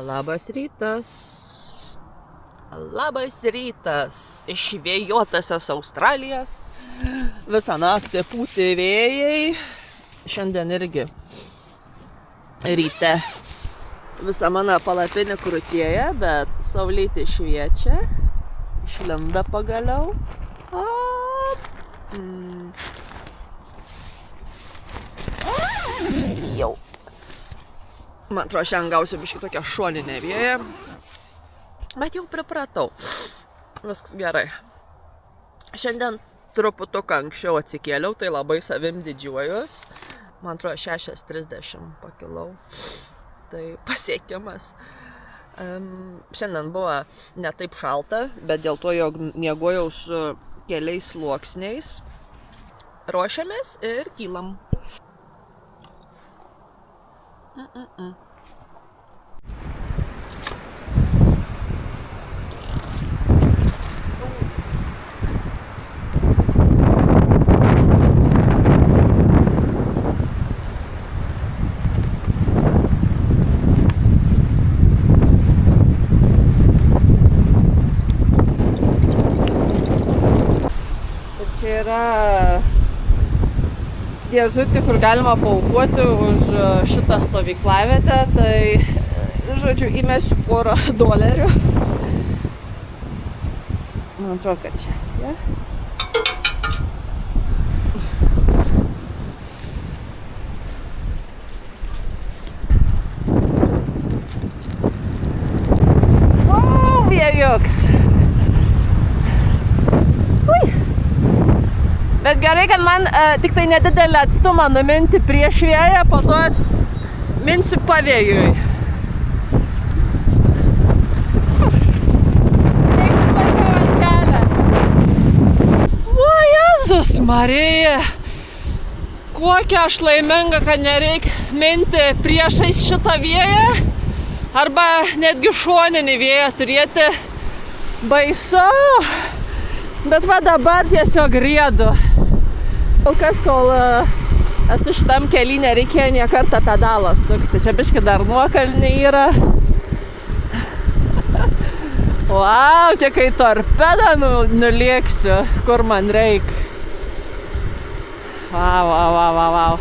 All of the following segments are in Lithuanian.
Labas rytas. Labas rytas iš vėjotasios Australijos. Visą naktį pūtė vėjai. Šiandien irgi ryte visa mano palapinė krutėja, bet saulėtė šviečia. Išlenda pagaliau. Jau. Man atrodo, šiandien gausiu biškį tokią šoninę vėją. Bet jau pripratau. Viskas gerai. Šiandien truputuką anksčiau atsikėliau, tai labai savim didžiuojuos. Man atrodo, 6:30 pakilau. Tai pasiekimas. Šiandien buvo ne taip šalta, bet dėl to, jog miegojau su keliais sluoksniais. Ruošiamės ir kylam. Čia yra dėžutė, kur galima paaukoti už šitą stovyklavietę, tai, žodžiu, įmesiu porą dolerių. Man atrodo, kad čia. Ja? O, vėjuks. Bet gerai, kad man tik tai nedidelį atstumą numinti prieš vėją, po to minsiu pavėjui. Neišsilaikiau ant kelio. O, Jėzus Marija! Kokia aš laiminga, kad nereik minti priešais šitą vėją, arba netgi šoninį vėją turėti. Baisu! Bet va dabar tiesiog riedu. Kol kas, kol esu šitam kely, nereikėjo nė kartą pedalą sukti. Čia biški dar nuokalniai yra. Vau, čia kai torpedą nulėksiu, kur man reik. Vau.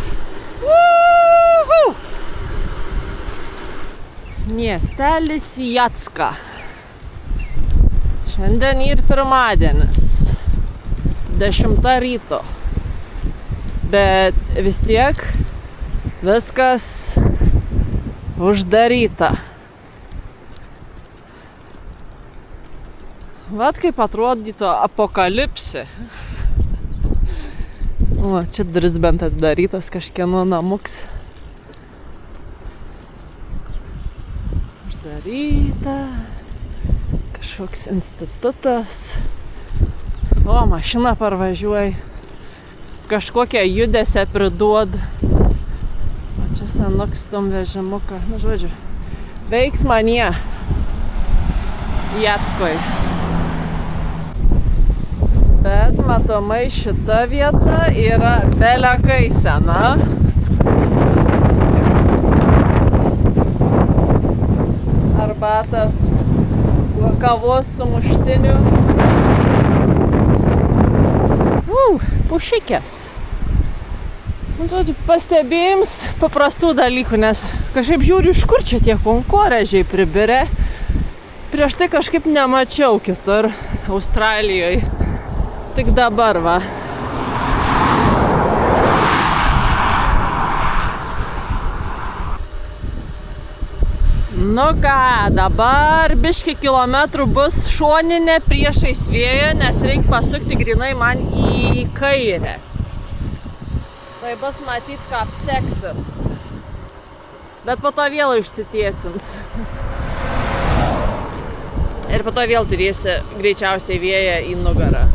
Miestelis Jacka. Šiandien ir pirmadienis. 10 ryto. Bet vis tiek viskas uždaryta. Vat kaip atrodytų apokalipsė. O, čia duris bent atidarytas kažkieno namuks. Uždaryta. Kažkoks institutas. O, mašina parvažiuoja. Kažkokią judesę priduoda. O čia senuks tom vežimuką. Nu, žodžiu, veiks manie Jackoj. Bet matomai šita vieta yra belekai sena. Arbatas, kavos su muštiniu. Pušikės. Nu, žodžiu, pastebėjims paprastų dalykų, nes kažkaip žiūriu, iš kur čia tie konkorėžiai pribirė. Prieš tai kažkaip nemačiau kitur Australijoje. Tik dabar, va. Nu ką, dabar biškį kilometrų bus šoninė priešais vėją, nes reikia pasukti grinai man į kairę. Tai bus matyt, ką apseksis. Bet po to vėl išsitiesins. Ir po to vėl turėsi greičiausiai vėją į nugarą.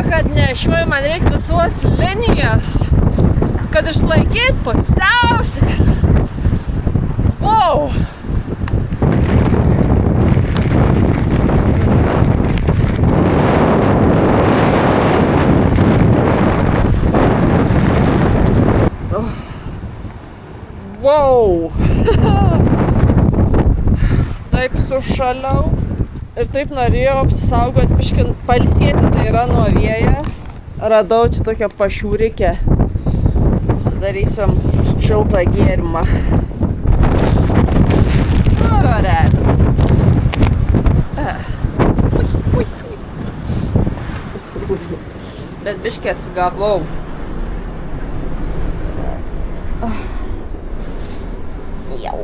Kad nešiuoju, man reikia visos linijos, kad išlaikyt pusiausvyrą. Wow! Wow! Taip sušalau ir taip norėjau apsisaugoti biškį pailsėti, tai yra nuo vėjo. Radau čia tokią pašiūrikę. Pasidarysim šiltą gėrimą. Orelis. Bet biškį atsigavau. Jau.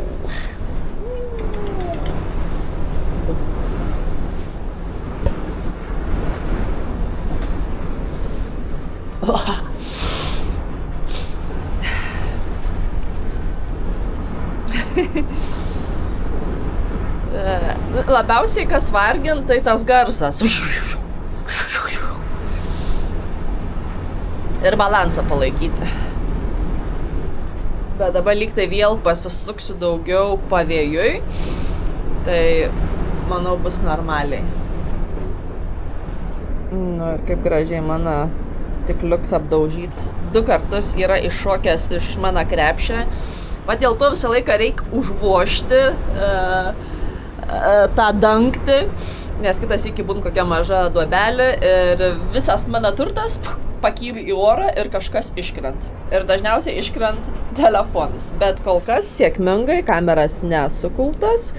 Labiausiai kas vargint, tai tas garsas. Ir balansą palaikyti. Bet dabar lyg tai vėl pasisuksiu daugiau pavėjui, tai manau bus normaliai. Nu ir kaip gražiai mano stikliuks apdaužyts. 2 kartus yra iššokęs iš mano krepšio. Va dėl to visą laiką reikia užvožti tą dangtį, nes kitas iki būna kokia maža duobelė ir visas mano turtas pakyla į orą ir kažkas iškrent. Ir dažniausiai iškrent telefonas. Bet kol kas sėkmingai kameras nesukultas,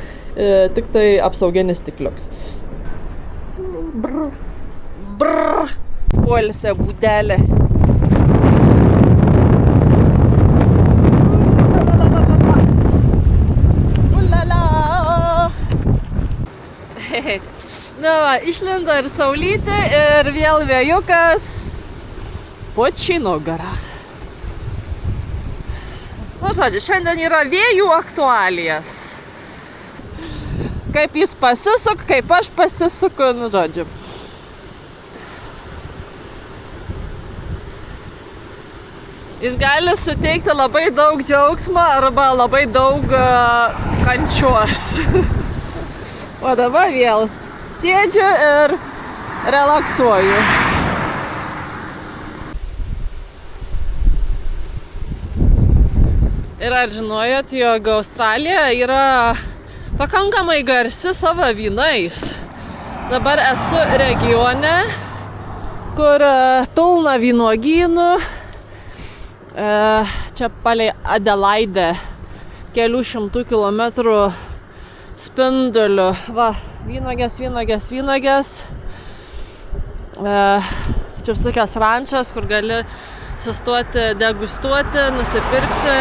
tik tai apsauginis stikliuks. Brr. Brr. Poilsio būdelė. Na va, išlindo ir saulytė ir vėl vėjukas po Činogara. Nu, žodžiu, šiandien yra vėjų aktualijas. Kaip jis pasisuka, kaip aš pasisuku, nu, žodžiu. Jis gali suteikti labai daug džiaugsmo arba labai daug kančios. O dabar vėl sėdžiu ir relaksuoju. Ir ar žinojot, jog Australija yra pakankamai garsi savo vynais? Dabar esu regione, kur pilna vynuogynų. Čia palei Adelaidę kelių šimtų kilometrų spinduliu. Va, vynuogės. Čia visokios rančas, kur gali sustoti, degustuoti, nusipirkti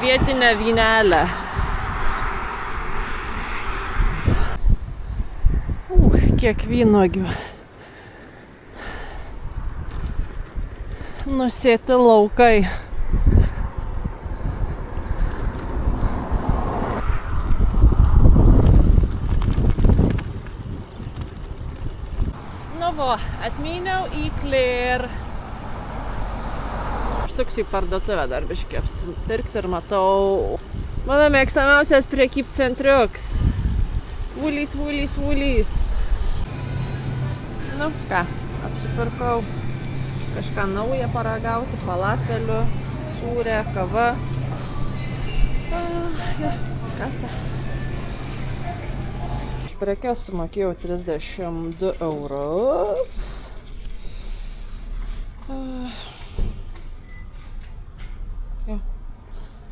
vietinę vynelę. Kiek vynuogių. Nusėti laukai. Nu va, atmyniau į Claire. Štuksiu į parduotuvę dar biškį apsipirkti ir matau mano mėgstamiausias prekybcentriuks. Vulys. Nu ką, apsipirkau kažką naują paragauti, falafelių, sūrę, kava. Kasa. Už prekes sumokėjau 32 eurus.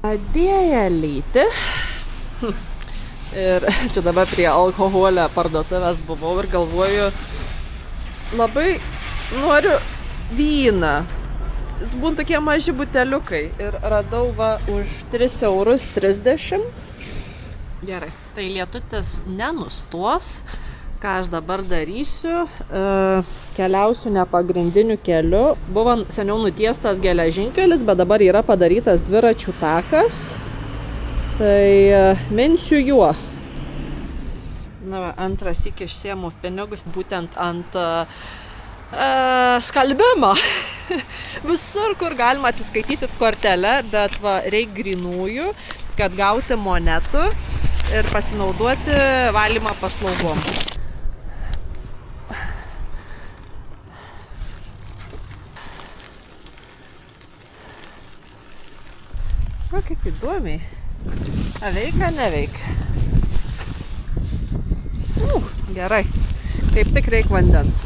Adėja lyti. Ir čia dabar prie alkoholio parduotuvės buvau ir galvoju, labai noriu vyną. Būna tokie maži buteliukai ir radau va už 3,30 €. Gerai, tai lietutis nenustos. Ką aš dabar darysiu? Keliausiu ne pagrindiniu keliu. Buvo seniau nutiestas geležinkelis, bet dabar yra padarytas dviračių takas. Tai minsiu juo. Na va, antras iki išsiemu pinigus būtent ant skalbimo. Visur, kur galima atsiskaityti kortelę, bet va, reikia grynųjų, kad gauti monetų ir pasinaudoti valymo paslaugom. O, kaip įdomiai. A veikia, neveikia. Gerai. Kaip tik reik vandens.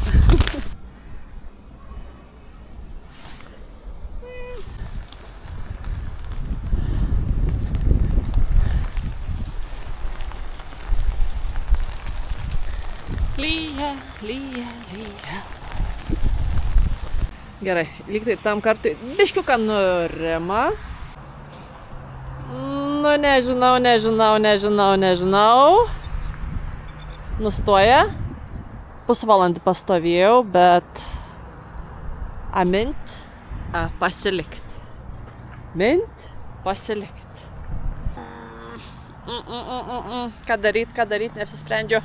Lyja. Gerai, lyg tai tam kartui biškiuką nurima. Nu, nežinau. Nustoja. Pusvalandį pastovėjau, bet mint pasilikt. Mint pasilikt. Ką daryt, neapsisprendžiu.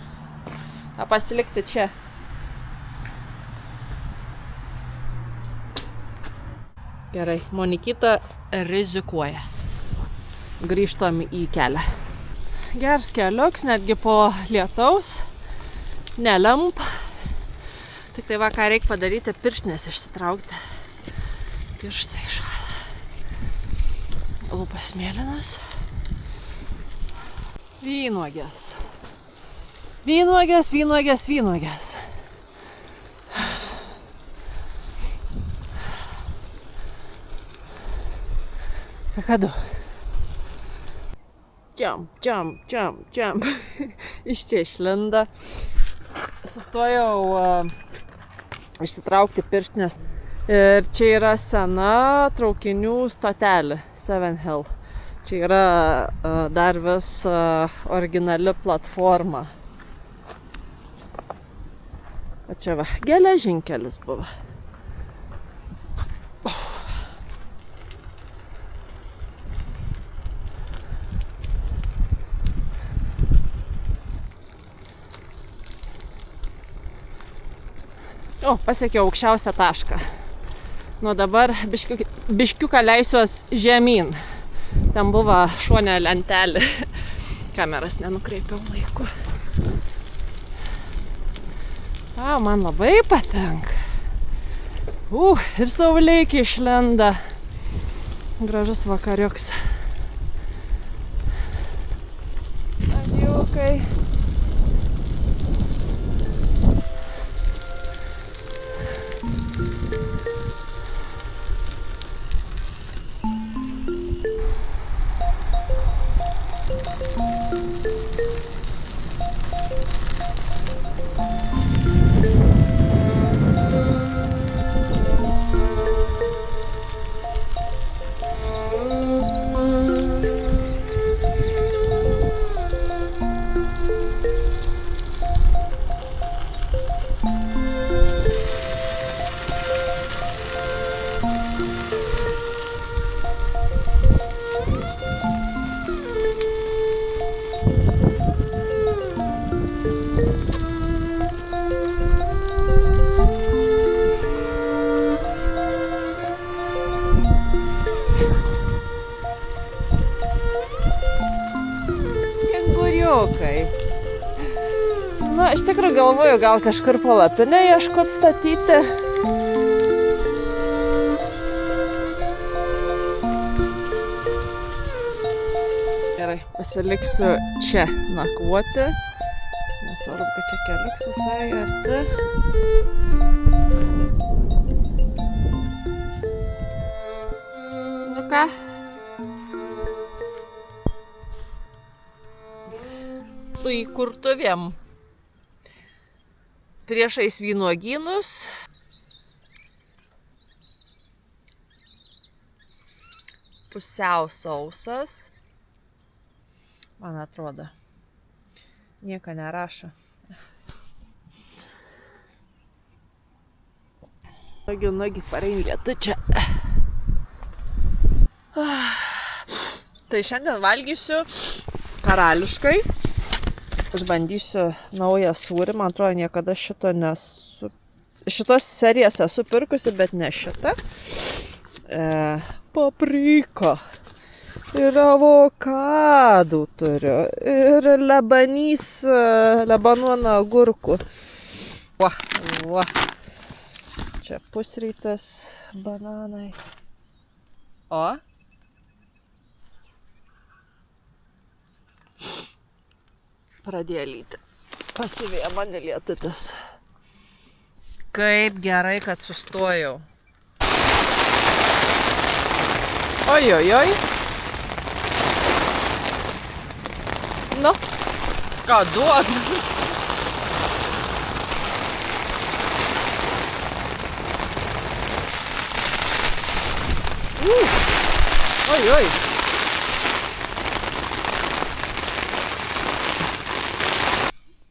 Pasilikti čia. Gerai, Monikita rizikuoja. Grįžtam į kelią. Geras keliuks, netgi po lietaus. Nelemp. Tik tai va, ką reikia padaryti, pirštinės išsitraukti. Pirštai šala. Lūpas mėlynas. Vynuogės. Kakadu. Jump. Iš čia išlenda. Sustojau išsitraukti pirštinės. Ir čia yra sena traukinių stotelė, Seven Hill. Čia yra dar vis originali platforma. O čia va, geležinkelis buvo. Pasiekiau aukščiausią tašką. Nuo dabar biškiuką leisiuos žemyn. Ten buvo šone lentelė. Kameras nenukreipiau laiku. Man labai patinka. Ir saulėkiai išlenda. Gražus vakariuks. Adiukai. Iš tikrųjų galvoju, gal kažkur palapinę ieškot statyti. Gerai, pasiliksiu čia nakvoti. Nesvarbu, kad čia keliuks visai arti. Nu ką? Su įkurtuvėm. Priešais vynuogynus. Pusiau sausas. Man atrodo. Nieko nerašo. Nogi parengėtų čia. Tai šiandien valgysiu karališkai. Išbandysiu naują sūrį, man atrodo, niekada šito nesu... Šitos serijas esu pirkusi, bet ne šitą. Paprika. Ir avokadų turiu. Ir lebanuono agurkų. Va. Čia pusrytas, bananai. O? Pradėjo lyti. Pasivėjo mane lietutis. Kaip gerai, kad sustojau. Ojojoj. Nu, ką duod? Ojoj.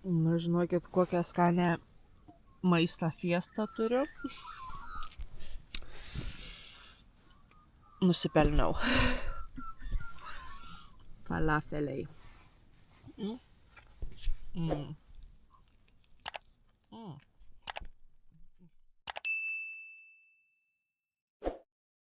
Na, žinokit, kokią skanę maistą fiestą turiu. Nusipelniau. Falafeliai.